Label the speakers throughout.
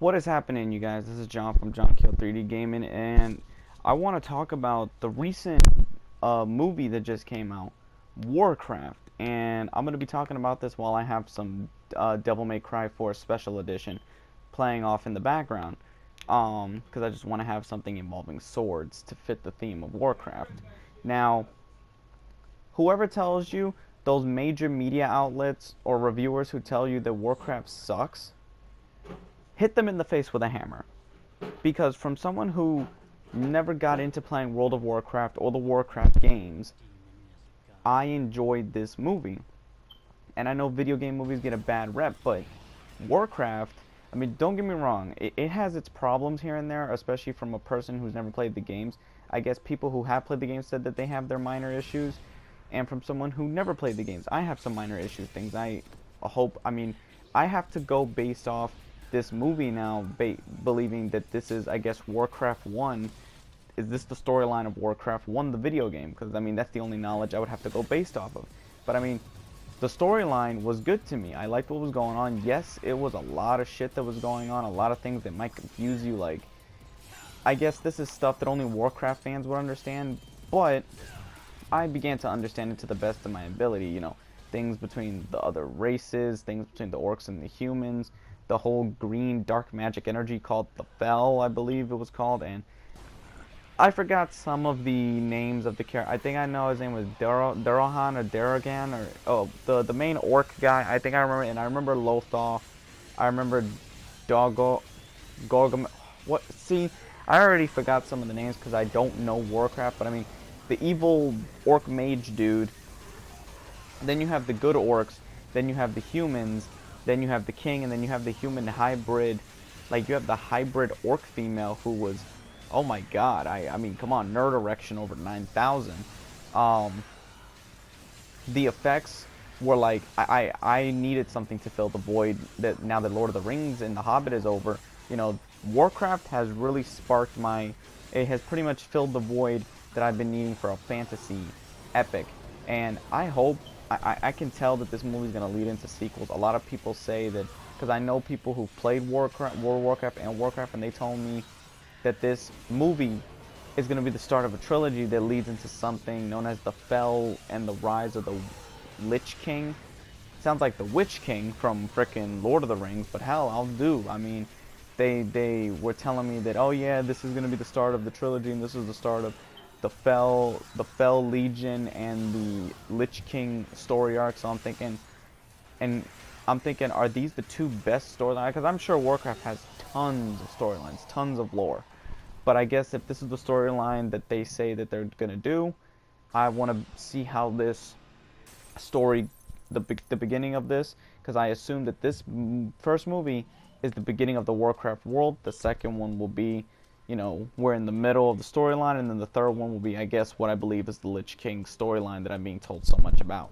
Speaker 1: What is happening, you guys? This is John from John Kill 3D Gaming, and I want to talk about the recent movie that just came out, Warcraft. And I'm going to be talking about this while I have some Devil May Cry 4 Special Edition playing off in the background, because I just want to have something involving swords to fit the theme of Warcraft. Now, whoever tells you, those major media outlets or reviewers who tell you that Warcraft sucks, hit them in the face with a hammer. Because from someone who never got into playing World of Warcraft or the Warcraft games, I enjoyed this movie. And I know video game movies get a bad rep, but Warcraft, I mean, don't get me wrong, it has its problems here and there, especially from a person who's never played the games. I guess people who have played the games said that they have their minor issues, and from someone who never played the games, I have some minor issues, things I have to go based off this movie now, believing that this is, I guess, Warcraft 1. Is this the storyline of Warcraft 1, the video game? Because, I mean, that's the only knowledge I would have to go based off of. But, I mean, the storyline was good to me. I liked what was going on. Yes, it was a lot of shit that was going on, a lot of things that might confuse you. Like, I guess this is stuff that only Warcraft fans would understand, but I began to understand it to the best of my ability. You know, things between the other races, things between the orcs and the humans, the whole green dark magic energy called the Fel, I believe it was called, and I forgot some of the names of the character. I think I know his name was Darohan or Daragan, or the main orc guy. I think I remember, and I remember Lothal. I remember Gorgam. What? See, I already forgot some of the names because I don't know Warcraft. But I mean, the evil orc mage dude. Then you have the good orcs. Then you have the humans. Then you have the king, and then you have the human hybrid. Like, you have the hybrid orc female who was, oh my god, I mean, come on, nerd erection over 9,000. The effects were like, I needed something to fill the void that now that Lord of the Rings and The Hobbit is over. You know, Warcraft has really sparked it has pretty much filled the void that I've been needing for a fantasy epic. And I hope, I can tell that this movie is going to lead into sequels. A lot of people say that, because I know people who've played World of Warcraft and Warcraft, and they told me that this movie is going to be the start of a trilogy that leads into something known as the Fel and the Rise of the Lich King. Sounds like the Witch King from frickin' Lord of the Rings, but hell, I'll do. I mean, they were telling me that, oh yeah, this is going to be the start of the trilogy, and this is the start of the Fel Legion and the Lich King story arc. So I'm thinking, are these the two best storylines? Because I'm sure Warcraft has tons of storylines, tons of lore. But I guess if this is the storyline that they say that they're gonna do, I want to see how this story, the beginning of this, because I assume that this first movie is the beginning of the Warcraft world. The second one will be, you know, we're in the middle of the storyline, and then the third one will be, I guess, what I believe is the Lich King storyline that I'm being told so much about.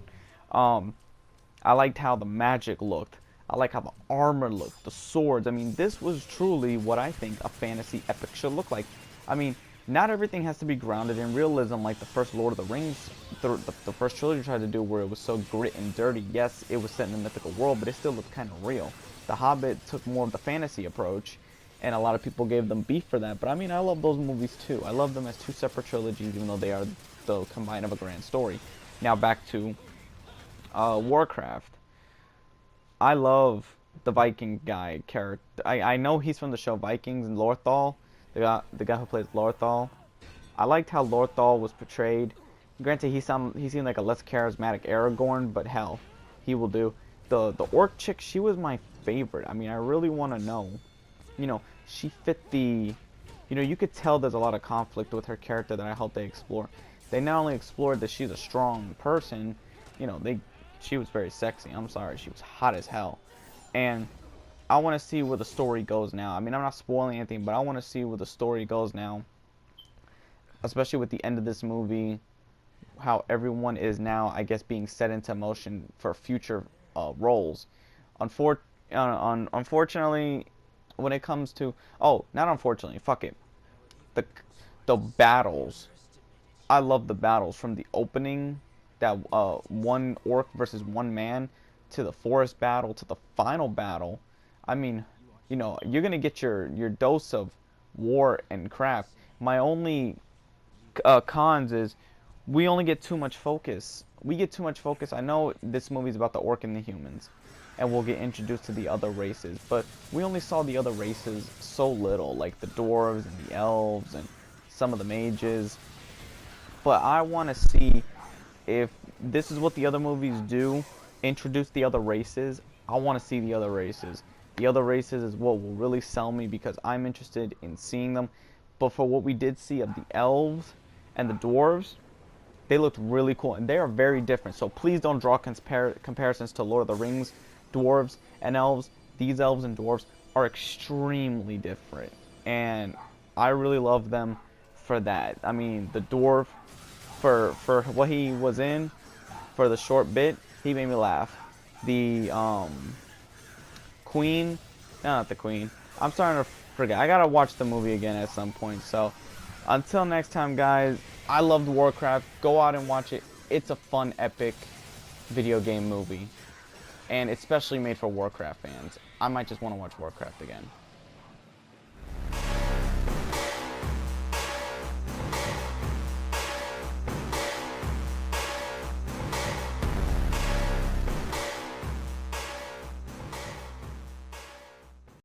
Speaker 1: I liked how the magic looked. I like how the armor looked, the swords. I mean, this was truly what I think a fantasy epic should look like. I mean, not everything has to be grounded in realism like the first Lord of the Rings, the first trilogy tried to do, where it was so grit and dirty. Yes, it was set in a mythical world, but it still looked kind of real. The Hobbit took more of the fantasy approach, and a lot of people gave them beef for that. But I mean, I love those movies too. I love them as two separate trilogies, even though they are the combine of a grand story. Now back to Warcraft. I love the Viking guy character. I know he's from the show Vikings, and Lothal, the guy who plays Lothal. I liked how Lothal was portrayed. Granted, he seemed like a less charismatic Aragorn, but hell, he will do. The orc chick, she was my favorite. I mean, I really want to know. You know, she fit the, you know, you could tell there's a lot of conflict with her character that I hope they explore. They not only explored that she's a strong person, you know, she was very sexy. I'm sorry, she was hot as hell. And I want to see where the story goes now. I mean, I'm not spoiling anything, but I want to see where the story goes now. Especially with the end of this movie, how everyone is now, I guess, being set into motion for future roles. Unfortunately, when it comes to, oh, not unfortunately, fuck it, the battles, I love the battles from the opening, that one orc versus one man, to the forest battle, to the final battle. I mean, you know, you're gonna get your dose of war and craft. My only cons is we only get too much focus. We get too much focus. I know this movie's about the orc and the humans, and we'll get introduced to the other races, but we only saw the other races so little, like the dwarves and the elves and some of the mages. But I want to see if this is what the other movies do, introduce the other races. I want to see the other races. The other races is what will really sell me because I'm interested in seeing them. But for what we did see of the elves and the dwarves, they looked really cool, and they are very different. So please don't draw comparisons to Lord of the Rings dwarves and elves. These elves and dwarves are extremely different, and I really love them for that. I mean, the dwarf, for what he was in, for the short bit, he made me laugh. The queen, no, not the queen. I'm starting to forget. I gotta watch the movie again at some point. So until next time, guys, I loved Warcraft. Go out and watch it. It's a fun, epic video game movie, and especially made for Warcraft fans. I might just want to watch Warcraft again.